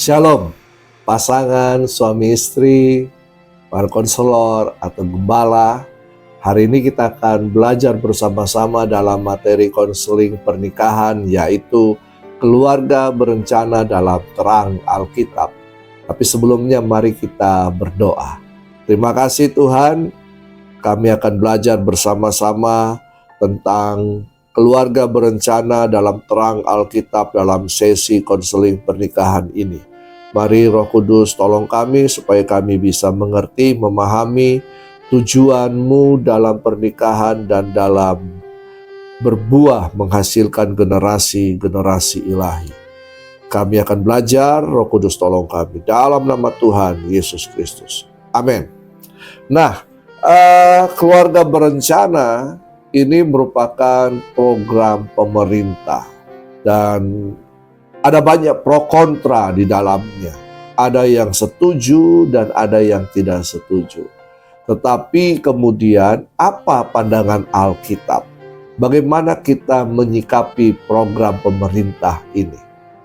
Shalom, pasangan suami istri, para konselor atau gembala. Hari ini kita akan belajar bersama-sama dalam materi konseling pernikahan, yaitu keluarga berencana dalam terang Alkitab. Tapi sebelumnya mari kita berdoa. Terima kasih Tuhan, kami akan belajar bersama-sama tentang keluarga berencana dalam terang Alkitab dalam sesi konseling pernikahan ini. Mari Roh Kudus tolong kami supaya kami bisa mengerti, memahami tujuan-Mu dalam pernikahan dan dalam berbuah menghasilkan generasi-generasi ilahi. Kami akan belajar, Roh Kudus tolong kami dalam nama Tuhan Yesus Kristus. Amin. Nah, keluarga berencana ini merupakan program pemerintah dan ada banyak pro kontra di dalamnya. Ada yang setuju dan ada yang tidak setuju. Tetapi kemudian apa pandangan Alkitab? Bagaimana kita menyikapi program pemerintah ini?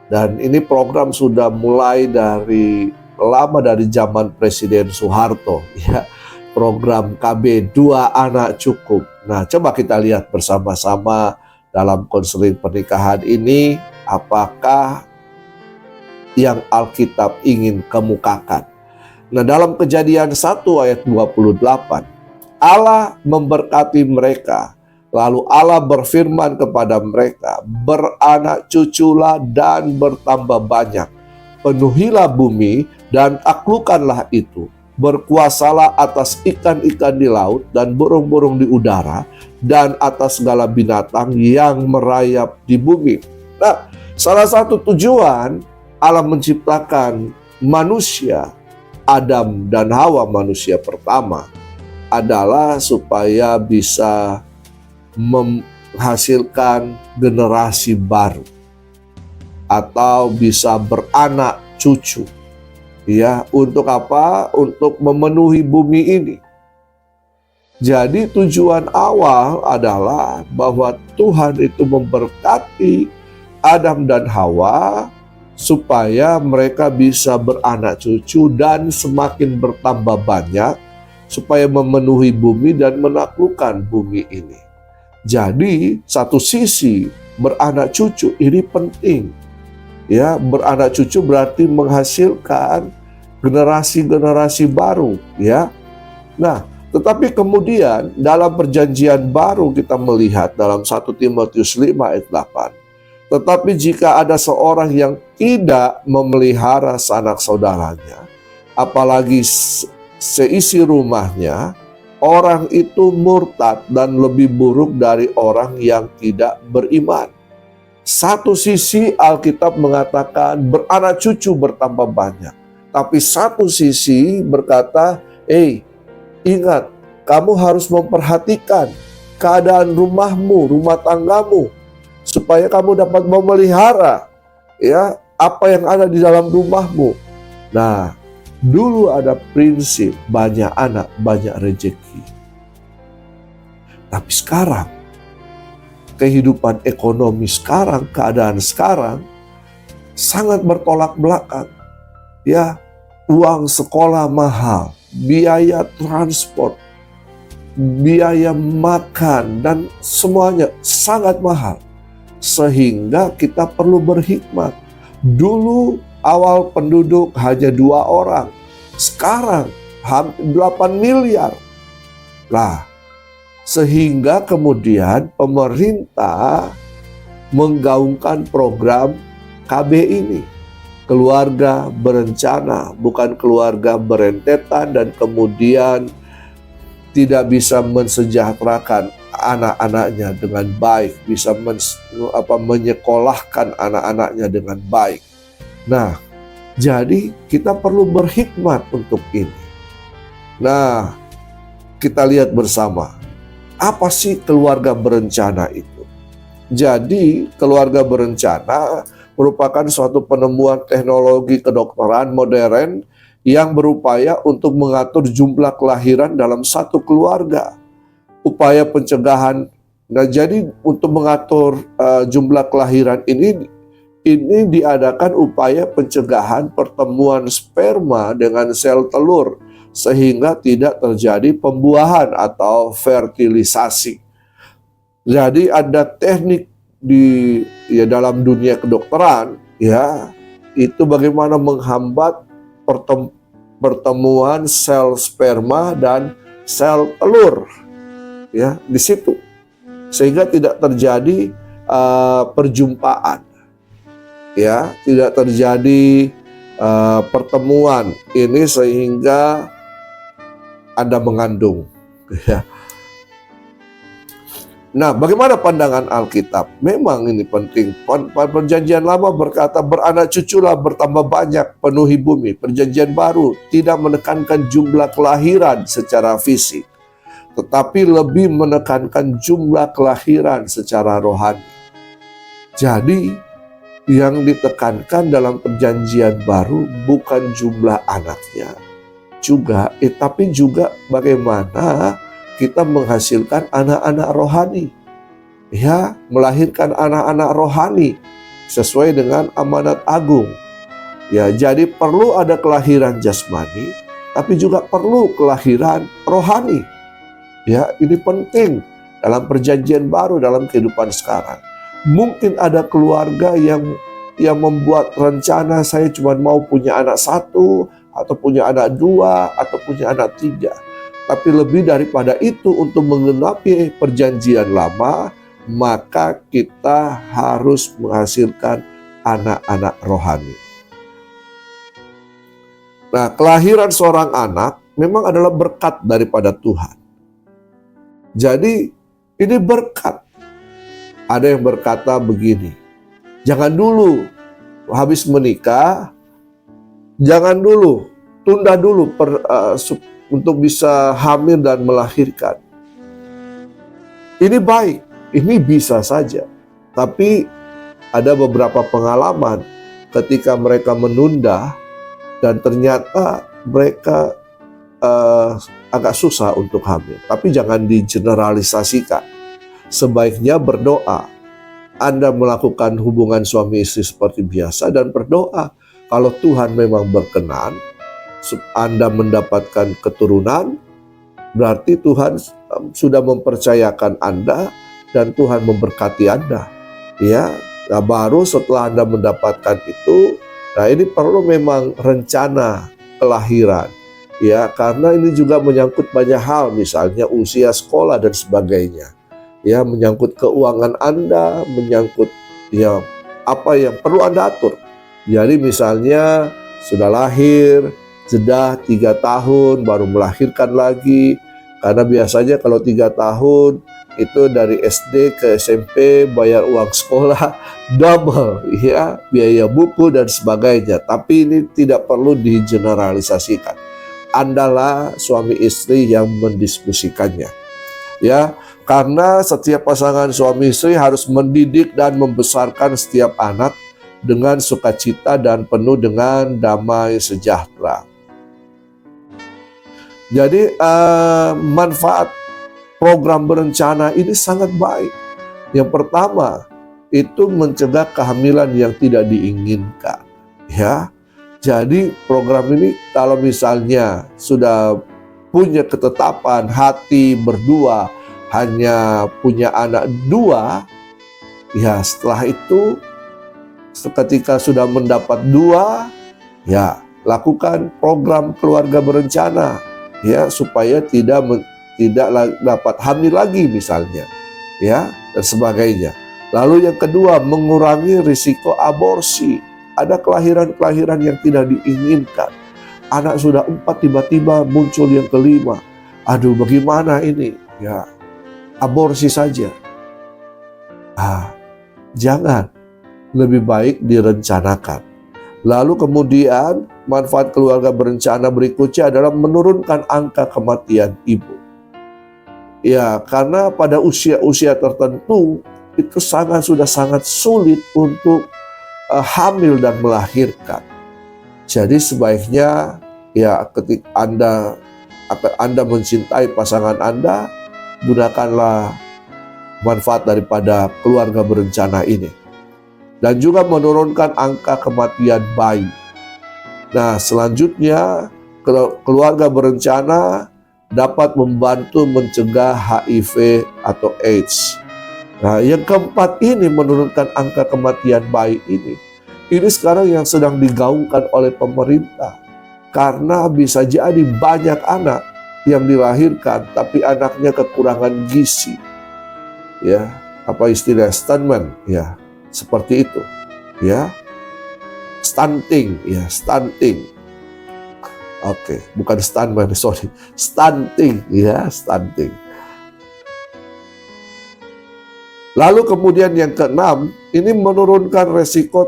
Dan ini program sudah mulai dari lama, dari zaman Presiden Soeharto, ya. Program KB 2 anak cukup. Nah, coba kita lihat bersama-sama dalam konseling pernikahan ini, apakah yang Alkitab ingin kemukakan. Nah, dalam Kejadian 1 ayat 28, Allah memberkati mereka, lalu Allah berfirman kepada mereka, beranak cuculah dan bertambah banyak, penuhilah bumi dan taklukkanlah itu, berkuasalah atas ikan-ikan di laut dan burung-burung di udara dan atas segala binatang yang merayap di bumi. Nah, salah satu tujuan Allah menciptakan manusia, Adam dan Hawa manusia pertama, adalah supaya bisa menghasilkan generasi baru atau bisa beranak cucu. Ya, untuk apa? Untuk memenuhi bumi ini. Jadi tujuan awal adalah bahwa Tuhan itu memberkati Adam dan Hawa supaya mereka bisa beranak cucu dan semakin bertambah banyak supaya memenuhi bumi dan menaklukkan bumi ini. Jadi satu sisi beranak cucu ini penting. Ya, beranak cucu berarti menghasilkan generasi-generasi baru, ya. Nah, tetapi kemudian dalam perjanjian baru kita melihat dalam 1 Timotius 5 ayat 8. Tetapi jika ada seorang yang tidak memelihara sanak saudaranya, apalagi seisi rumahnya, orang itu murtad dan lebih buruk dari orang yang tidak beriman. Satu sisi Alkitab mengatakan beranak cucu bertambah banyak. Tapi satu sisi berkata, ingat, kamu harus memperhatikan keadaan rumahmu, rumah tanggamu, supaya kamu dapat memelihara ya apa yang ada di dalam rumahmu. Nah, dulu ada prinsip banyak anak, banyak rezeki. Tapi sekarang, kehidupan ekonomi sekarang, keadaan sekarang sangat bertolak belakang. Ya, uang sekolah mahal, biaya transport, biaya makan dan semuanya sangat mahal. Sehingga kita perlu berhikmat. Dulu awal penduduk hanya 2 orang. Sekarang hampir 8 miliar. Nah, sehingga kemudian pemerintah menggaungkan program KB ini. Keluarga berencana, bukan keluarga berentetan dan kemudian tidak bisa mensejahterakan anak-anaknya dengan baik, bisa menyekolahkan anak-anaknya dengan baik. Nah, jadi kita perlu berhikmat untuk ini. Nah, kita lihat bersama. Apa sih keluarga berencana itu? Jadi, keluarga berencana merupakan suatu penemuan teknologi kedokteran modern yang berupaya untuk mengatur jumlah kelahiran dalam satu keluarga. Upaya pencegahan. Nah, jadi untuk mengatur jumlah kelahiran ini ini diadakan upaya pencegahan pertemuan sperma dengan sel telur sehingga tidak terjadi pembuahan atau fertilisasi. Jadi ada teknik dalam dunia kedokteran, ya, itu bagaimana menghambat pertemuan sel sperma dan sel telur, ya, di situ, sehingga tidak terjadi perjumpaan, ya, tidak terjadi pertemuan ini sehingga Anda mengandung, ya. Nah, bagaimana pandangan Alkitab? Memang ini penting. Perjanjian Lama berkata, beranak cuculah bertambah banyak, penuhi bumi. Perjanjian Baru tidak menekankan jumlah kelahiran secara fisik, tetapi lebih menekankan jumlah kelahiran secara rohani. Jadi, yang ditekankan dalam Perjanjian Baru bukan jumlah anaknya, tapi juga bagaimana kita menghasilkan anak-anak rohani, ya, melahirkan anak-anak rohani sesuai dengan amanat agung, ya. Jadi perlu ada kelahiran jasmani, tapi juga perlu kelahiran rohani, ya. Ini penting dalam Perjanjian Baru, dalam kehidupan sekarang. Mungkin ada keluarga yang membuat rencana, saya cuma mau punya anak 1, atau punya anak 2, atau punya anak 3. Tapi lebih daripada itu, untuk menggenapi Perjanjian Lama, maka kita harus menghasilkan anak-anak rohani. Nah, kelahiran seorang anak memang adalah berkat daripada Tuhan. Jadi, ini berkat. Ada yang berkata begini, jangan dulu habis menikah, jangan dulu, tunda dulu untuk bisa hamil dan melahirkan. Ini baik, ini bisa saja. Tapi ada beberapa pengalaman ketika mereka menunda dan ternyata mereka agak susah untuk hamil. Tapi jangan digeneralisasikan. Sebaiknya berdoa. Anda melakukan hubungan suami istri seperti biasa dan berdoa. Kalau Tuhan memang berkenan, Anda mendapatkan keturunan, berarti Tuhan sudah mempercayakan Anda dan Tuhan memberkati Anda, ya. Nah, baru setelah Anda mendapatkan itu, nah ini perlu memang rencana kelahiran, ya, karena ini juga menyangkut banyak hal, misalnya usia sekolah dan sebagainya, ya, menyangkut keuangan Anda, menyangkut ya apa yang perlu Anda atur. Jadi misalnya sudah lahir, jeda 3 tahun baru melahirkan lagi, karena biasanya kalau 3 tahun itu dari SD ke SMP bayar uang sekolah double, ya, biaya buku dan sebagainya. Tapi ini tidak perlu digeneralisasikan. Andalah suami istri yang mendiskusikannya, ya, karena setiap pasangan suami istri harus mendidik dan membesarkan setiap anak dengan sukacita dan penuh dengan damai sejahtera. Jadi manfaat program berencana ini sangat baik. Yang pertama, itu mencegah kehamilan yang tidak diinginkan, ya. Jadi program ini kalau misalnya sudah punya ketetapan hati berdua hanya punya anak 2, ya setelah itu ketika sudah mendapat 2, ya lakukan program keluarga berencana, ya, supaya tidak dapat hamil lagi misalnya, ya, dan sebagainya. Lalu yang kedua, mengurangi risiko aborsi. Ada kelahiran-kelahiran yang tidak diinginkan. Anak sudah 4 tiba-tiba muncul yang kelima. Aduh, bagaimana ini? Ya, aborsi saja. Jangan. Lebih baik direncanakan. Lalu kemudian manfaat keluarga berencana berikutnya adalah menurunkan angka kematian ibu. Ya, karena pada usia-usia tertentu itu sudah sangat sulit untuk hamil dan melahirkan. Jadi sebaiknya, ya, ketika Anda mencintai pasangan Anda, gunakanlah manfaat daripada keluarga berencana ini. dan juga menurunkan angka kematian bayi. Nah, selanjutnya keluarga berencana dapat membantu mencegah HIV atau AIDS. Nah, yang keempat ini menurunkan angka kematian bayi ini. Ini sekarang yang sedang digaungkan oleh pemerintah. Karena bisa jadi banyak anak yang dilahirkan tapi anaknya kekurangan gizi. Ya, apa istilah stunting, ya, seperti itu. Ya. Stunting, ya, stunting. Oke, bukan stuntman, sorry. Stunting, ya, stunting. Lalu kemudian yang keenam, ini menurunkan resiko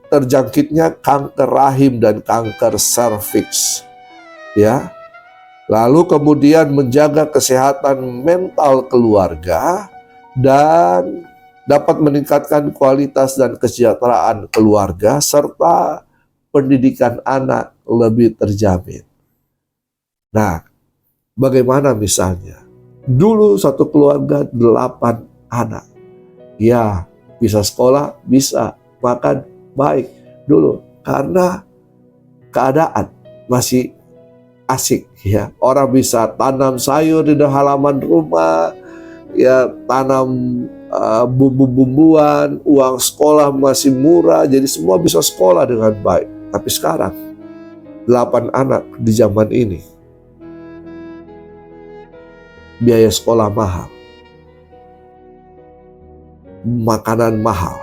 terjangkitnya kanker rahim dan kanker serviks. Ya. Lalu kemudian menjaga kesehatan mental keluarga dan dapat meningkatkan kualitas dan kesejahteraan keluarga serta pendidikan anak lebih terjamin. Nah, bagaimana misalnya? Dulu satu keluarga 8 anak. Ya, bisa sekolah, bisa makan baik dulu karena keadaan masih asik, ya. Orang bisa tanam sayur di halaman rumah, ya, tanam bumbu-bumbuan, uang sekolah masih murah, jadi semua bisa sekolah dengan baik. Tapi sekarang 8 anak di zaman ini, biaya sekolah mahal, makanan mahal.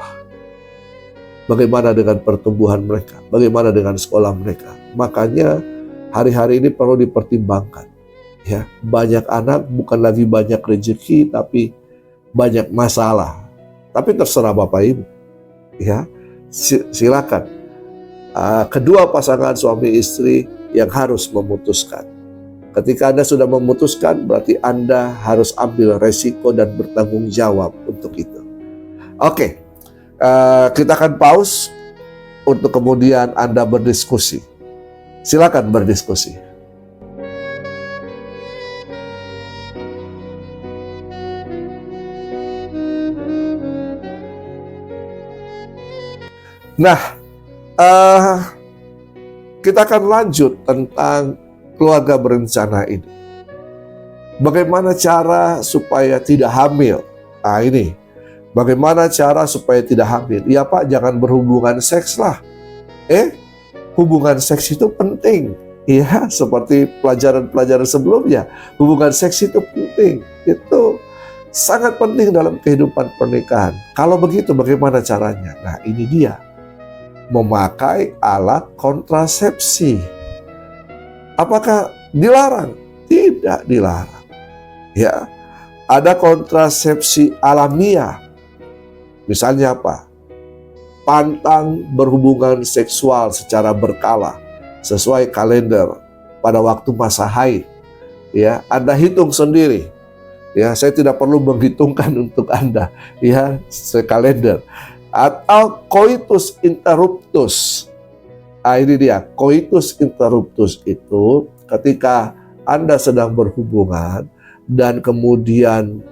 Bagaimana dengan pertumbuhan mereka? Bagaimana dengan sekolah mereka? Makanya hari-hari ini perlu dipertimbangkan. Ya, banyak anak bukan lagi banyak rezeki, tapi banyak masalah. Tapi terserah Bapak Ibu. Ya, silakan. Kedua pasangan suami istri yang harus memutuskan. Ketika Anda sudah memutuskan, berarti Anda harus ambil resiko dan bertanggung jawab untuk itu. Oke, kita akan pause untuk kemudian Anda berdiskusi. Silakan berdiskusi. Nah, kita akan lanjut tentang keluarga berencana ini. Bagaimana cara supaya tidak hamil? Nah ini, bagaimana cara supaya tidak hamil? Ya Pak, jangan berhubungan seks lah. Hubungan seks itu penting. Ya, seperti pelajaran-pelajaran sebelumnya. Hubungan seks itu penting. Itu sangat penting dalam kehidupan pernikahan. Kalau begitu bagaimana caranya? Nah ini dia. Memakai alat kontrasepsi. Apakah dilarang? Tidak dilarang. Ya, ada kontrasepsi alamiah. Misalnya apa? Pantang berhubungan seksual secara berkala sesuai kalender pada waktu masa haid. Ya, Anda hitung sendiri. Ya, saya tidak perlu menghitungkan untuk Anda. Ya, sekalender. Atau coitus interruptus. Nah, ini dia, coitus interruptus itu ketika Anda sedang berhubungan dan kemudian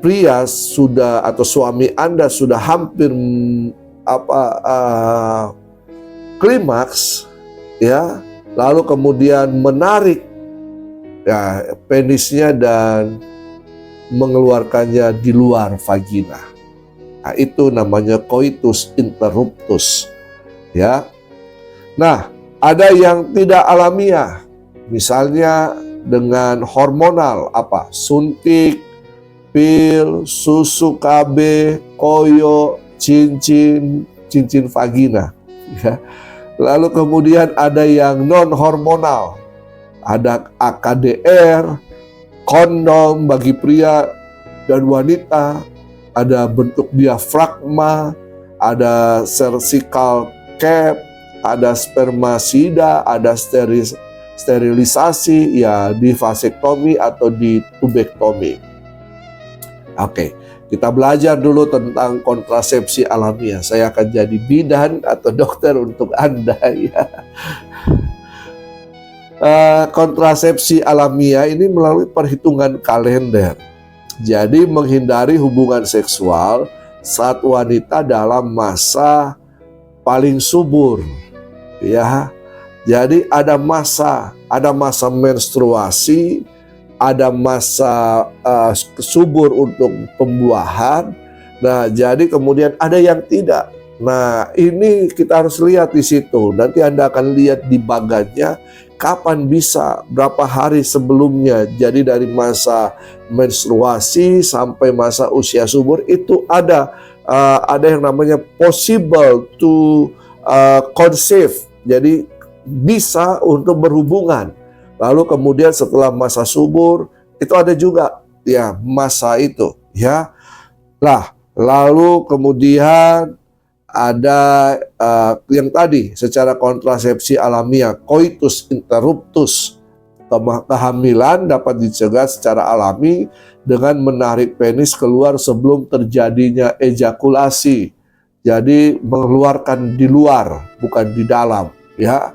pria sudah atau suami Anda sudah hampir klimaks, ya, lalu kemudian menarik ya penisnya dan mengeluarkannya di luar vagina. Nah, itu namanya coitus interruptus, ya. Nah, ada yang tidak alamiah, misalnya dengan hormonal, suntik, pil, susu KB, koyo, cincin vagina. Ya. Lalu kemudian ada yang non hormonal, ada AKDR, kondom bagi pria dan wanita. Ada bentuk diafragma, ada cervical cap, ada spermasida, ada sterilisasi, ya di vasektomi atau di tubektomi. Oke, kita belajar dulu tentang kontrasepsi alamiah. Saya akan jadi bidan atau dokter untuk Anda, ya. Kontrasepsi alamiah ini melalui perhitungan kalender. Jadi menghindari hubungan seksual saat wanita dalam masa paling subur, ya. Jadi ada masa menstruasi, ada masa subur untuk pembuahan. Nah, jadi kemudian ada yang tidak. Nah, ini kita harus lihat di situ. Nanti Anda akan lihat di bagannya kapan bisa, berapa hari sebelumnya. Jadi dari masa menstruasi sampai masa usia subur itu ada yang namanya possible to conceive. Jadi bisa untuk berhubungan. Lalu kemudian setelah masa subur itu ada juga ya masa itu, ya. Lah, lalu kemudian ada yang tadi secara kontrasepsi alamiah, coitus interruptus. Kehamilan dapat dicegah secara alami dengan menarik penis keluar sebelum terjadinya ejakulasi. Jadi mengeluarkan di luar, bukan di dalam, ya.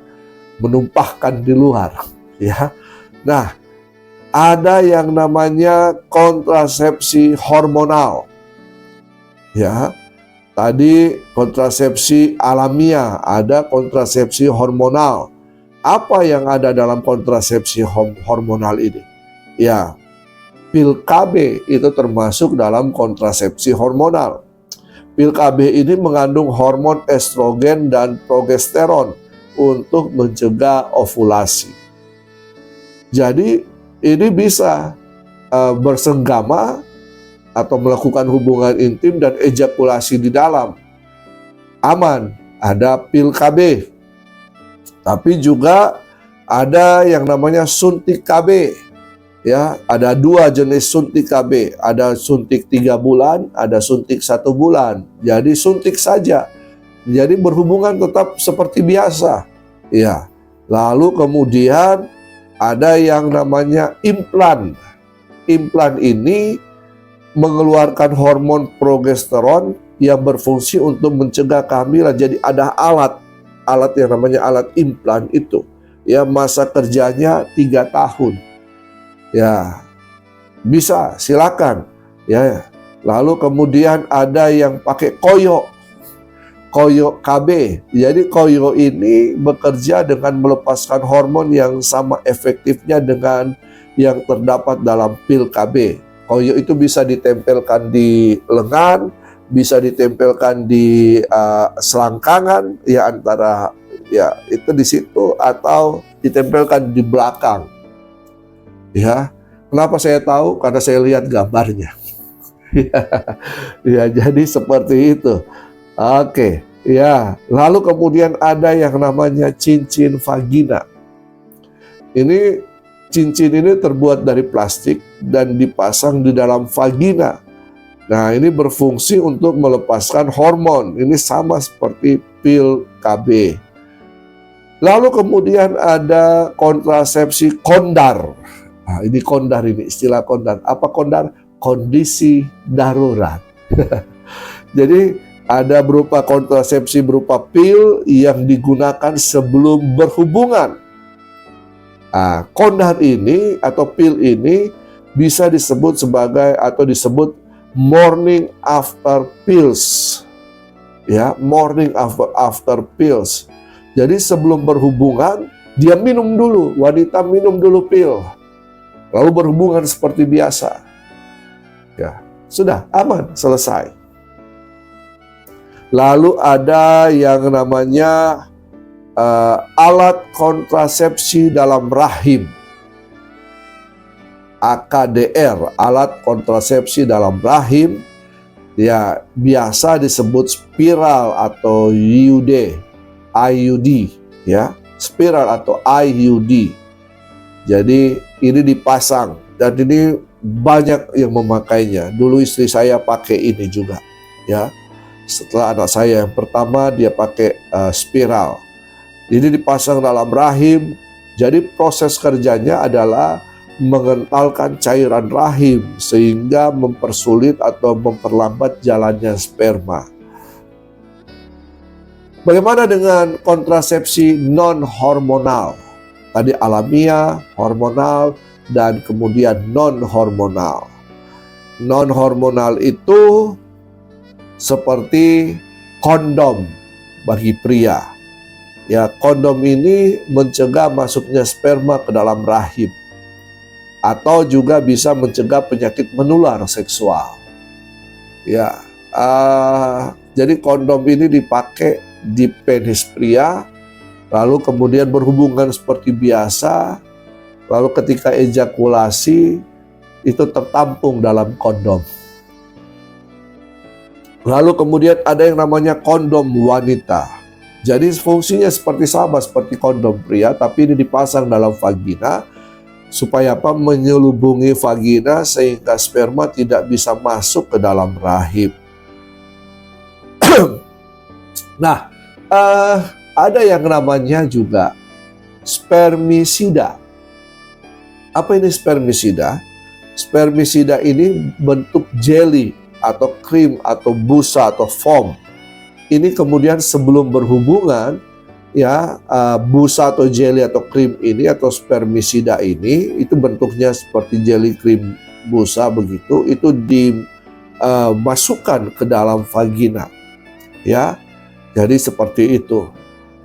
Menumpahkan di luar, ya. Nah, ada yang namanya kontrasepsi hormonal, ya. Tadi kontrasepsi alamiah, ada kontrasepsi hormonal. Apa yang ada dalam kontrasepsi hormonal ini? Ya, pil KB itu termasuk dalam kontrasepsi hormonal. Pil KB ini mengandung hormon estrogen dan progesteron untuk mencegah ovulasi. Jadi ini bisa bersenggama atau melakukan hubungan intim dan ejakulasi di dalam. Aman, ada pil KB. Tapi juga ada yang namanya suntik KB. Ya, ada dua jenis suntik KB. Ada suntik 3 bulan, ada suntik 1 bulan. Jadi suntik saja. Jadi berhubungan tetap seperti biasa. Ya. Lalu kemudian ada yang namanya implan. Implan ini mengeluarkan hormon progesteron yang berfungsi untuk mencegah kehamilan. Jadi ada alat yang namanya alat implan itu. Ya, masa kerjanya 3 tahun. Ya. Bisa, silakan. Ya. Lalu kemudian ada yang pakai koyo KB. Jadi koyo ini bekerja dengan melepaskan hormon yang sama efektifnya dengan yang terdapat dalam pil KB. Koyo itu bisa ditempelkan di lengan, bisa ditempelkan di selangkangan, ya antara ya itu di situ, atau ditempelkan di belakang. Ya, kenapa saya tahu? Karena saya lihat gambarnya. Ya, jadi seperti itu. Oke, ya. Lalu kemudian ada yang namanya cincin vagina. Cincin ini terbuat dari plastik dan dipasang di dalam vagina. Nah, ini berfungsi untuk melepaskan hormon. Ini sama seperti pil KB. Lalu kemudian ada kontrasepsi kondar. Nah, ini kondar, ini istilah kondar. Apa kondar? Kondisi darurat. Jadi ada berupa kontrasepsi berupa pil yang digunakan sebelum berhubungan. Nah, kondar ini atau pil ini bisa disebut sebagai atau disebut morning after pills. Ya, morning after pills. Jadi sebelum berhubungan dia minum dulu, wanita minum dulu pil. Lalu berhubungan seperti biasa. Ya, sudah aman, selesai. Lalu ada yang namanya alat kontrasepsi dalam rahim. AKDR, alat kontrasepsi dalam rahim, ya biasa disebut spiral atau IUD, ya, spiral atau IUD. Jadi ini dipasang dan ini banyak yang memakainya. Dulu istri saya pakai ini juga, ya. Setelah anak saya yang pertama dia pakai spiral. Ini dipasang dalam rahim. Jadi proses kerjanya adalah mengentalkan cairan rahim sehingga mempersulit atau memperlambat jalannya sperma. Bagaimana dengan kontrasepsi non-hormonal? Tadi alamiah, hormonal, dan kemudian non-hormonal. Non-hormonal itu seperti kondom bagi pria. Ya, kondom ini mencegah masuknya sperma ke dalam rahim atau juga bisa mencegah penyakit menular seksual. Ya, jadi kondom ini dipakai di penis pria, lalu kemudian berhubungan seperti biasa, lalu ketika ejakulasi itu tertampung dalam kondom. Lalu kemudian ada yang namanya kondom wanita. Jadi fungsinya seperti sama seperti kondom pria, tapi ini dipasang dalam vagina supaya apa? Menyelubungi vagina sehingga sperma tidak bisa masuk ke dalam rahim. Nah, ada yang namanya juga spermisida. Apa ini spermisida? Spermisida ini bentuk jelly atau krim atau busa atau foam. Ini kemudian sebelum berhubungan, ya, busa atau jelly atau krim ini atau spermisida ini itu bentuknya seperti jelly, krim, busa begitu, itu dimasukkan ke dalam vagina, ya. Jadi seperti itu.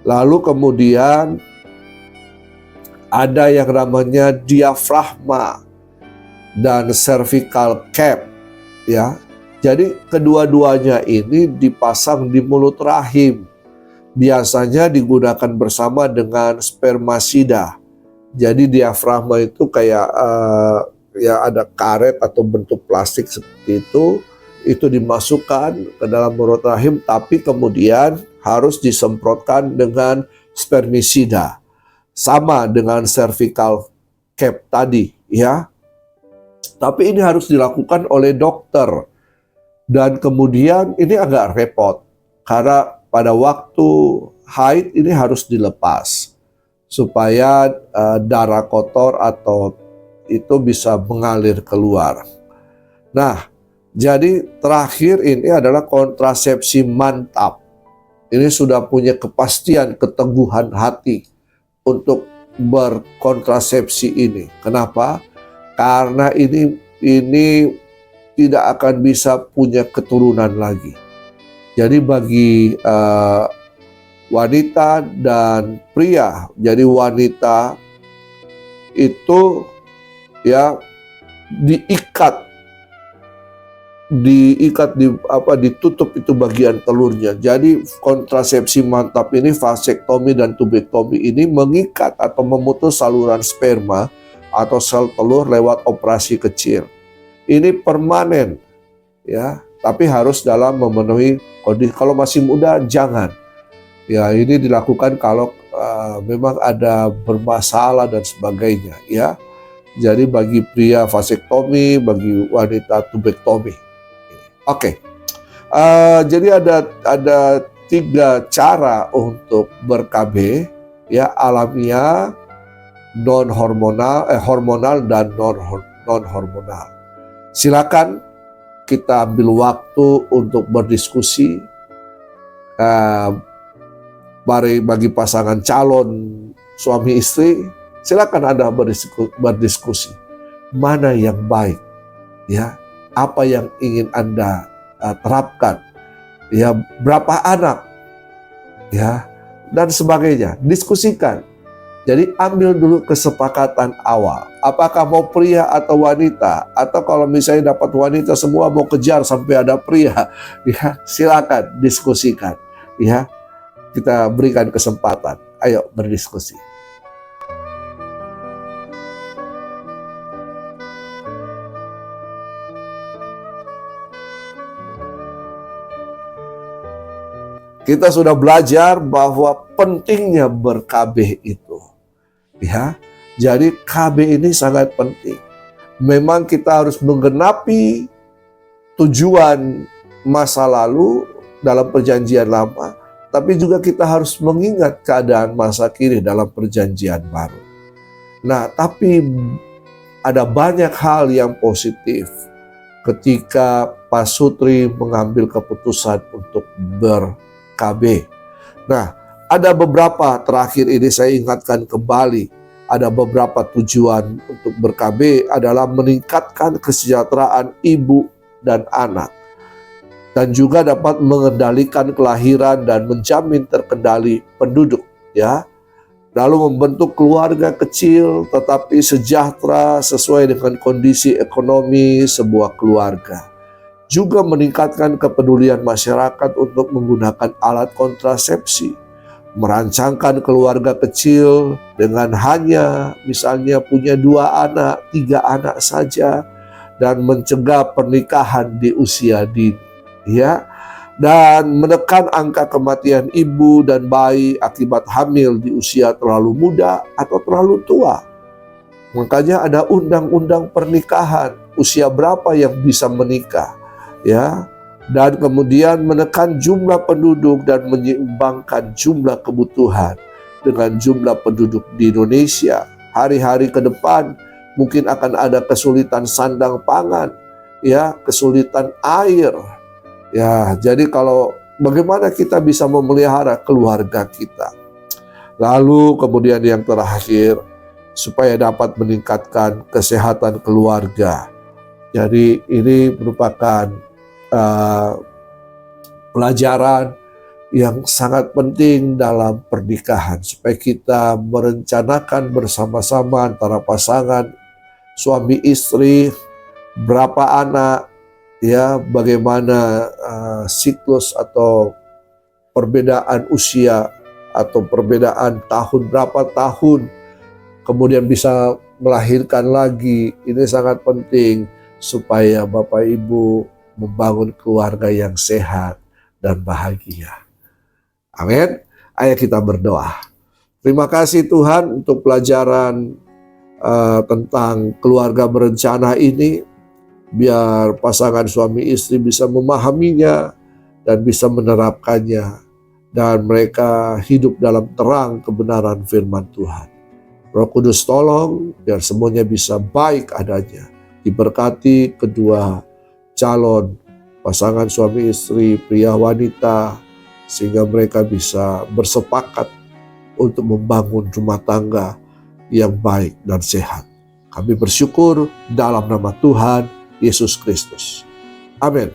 Lalu kemudian ada yang namanya diafragma dan cervical cap, ya. Jadi kedua-duanya ini dipasang di mulut rahim. Biasanya digunakan bersama dengan spermasida. Jadi diafragma itu kayak ya ada karet atau bentuk plastik seperti itu dimasukkan ke dalam mulut rahim, tapi kemudian harus disemprotkan dengan spermisida. Sama dengan cervical cap tadi, ya. Tapi ini harus dilakukan oleh dokter. Dan kemudian ini agak repot karena pada waktu haid ini harus dilepas supaya darah kotor atau itu bisa mengalir keluar. Nah, jadi terakhir ini adalah kontrasepsi mantap. Ini sudah punya kepastian, keteguhan hati untuk berkontrasepsi ini. Kenapa? Karena ini tidak akan bisa punya keturunan lagi. Jadi bagi wanita dan pria, jadi wanita itu ya ditutup itu bagian telurnya. Jadi kontrasepsi mantap ini, vasektomi dan tubektomi ini mengikat atau memutus saluran sperma atau sel telur lewat operasi kecil. Ini permanen, ya, tapi harus dalam memenuhi kondisi. Kalau masih muda jangan. Ya, ini dilakukan kalau memang ada bermasalah dan sebagainya, ya. Jadi bagi pria vasektomi, bagi wanita tubektomi. Oke. Jadi ada 3 cara untuk ber-KB, ya, alamiah, hormonal dan non hormonal. Silakan kita ambil waktu untuk berdiskusi. Bagi pasangan calon suami istri, silakan Anda berdiskusi. Mana yang baik, ya? Apa yang ingin Anda terapkan? Ya, berapa anak? Ya, dan sebagainya. Diskusikan. Jadi ambil dulu kesepakatan awal. Apakah mau pria atau wanita? Atau kalau misalnya dapat wanita semua mau kejar sampai ada pria, ya silakan diskusikan. Ya, kita berikan kesempatan. Ayo berdiskusi. Kita sudah belajar bahwa pentingnya ber-KB itu. Ya, jadi KB ini sangat penting. Memang kita harus menggenapi tujuan masa lalu dalam perjanjian lama, tapi juga kita harus mengingat keadaan masa kini dalam perjanjian baru. Nah, tapi ada banyak hal yang positif ketika Pak Sutri mengambil keputusan untuk ber-KB. Nah, ada beberapa, terakhir ini saya ingatkan kembali, ada beberapa tujuan untuk ber-KB adalah meningkatkan kesejahteraan ibu dan anak. dan juga dapat mengendalikan kelahiran dan menjamin terkendali penduduk, ya. Lalu membentuk keluarga kecil tetapi sejahtera sesuai dengan kondisi ekonomi sebuah keluarga. Juga meningkatkan kepedulian masyarakat untuk menggunakan alat kontrasepsi, merancangkan keluarga kecil dengan hanya misalnya punya 2 anak, 3 anak saja, dan mencegah pernikahan di usia dini, ya, dan menekan angka kematian ibu dan bayi akibat hamil di usia terlalu muda atau terlalu tua. Makanya ada undang-undang pernikahan, usia berapa yang bisa menikah, ya. Dan kemudian menekan jumlah penduduk dan menyeimbangkan jumlah kebutuhan dengan jumlah penduduk di Indonesia. Hari-hari ke depan mungkin akan ada kesulitan sandang pangan, ya, kesulitan air. Ya, jadi kalau bagaimana kita bisa memelihara keluarga kita. Lalu kemudian yang terakhir, supaya dapat meningkatkan kesehatan keluarga. Jadi ini merupakan pelajaran yang sangat penting dalam pernikahan, supaya kita merencanakan bersama-sama antara pasangan suami istri berapa anak, ya, bagaimana siklus atau perbedaan usia atau perbedaan tahun, berapa tahun kemudian bisa melahirkan lagi. Ini sangat penting supaya Bapak Ibu membangun keluarga yang sehat dan bahagia. Amin. Ayo kita berdoa. Terima kasih Tuhan untuk pelajaran tentang keluarga berencana ini. Biar pasangan suami istri bisa memahaminya dan bisa menerapkannya, dan mereka hidup dalam terang kebenaran firman Tuhan. Roh Kudus tolong biar semuanya bisa baik adanya. Diberkati kedua calon pasangan suami istri, pria wanita, sehingga mereka bisa bersepakat untuk membangun rumah tangga yang baik dan sehat. Kami bersyukur dalam nama Tuhan Yesus Kristus. Amin.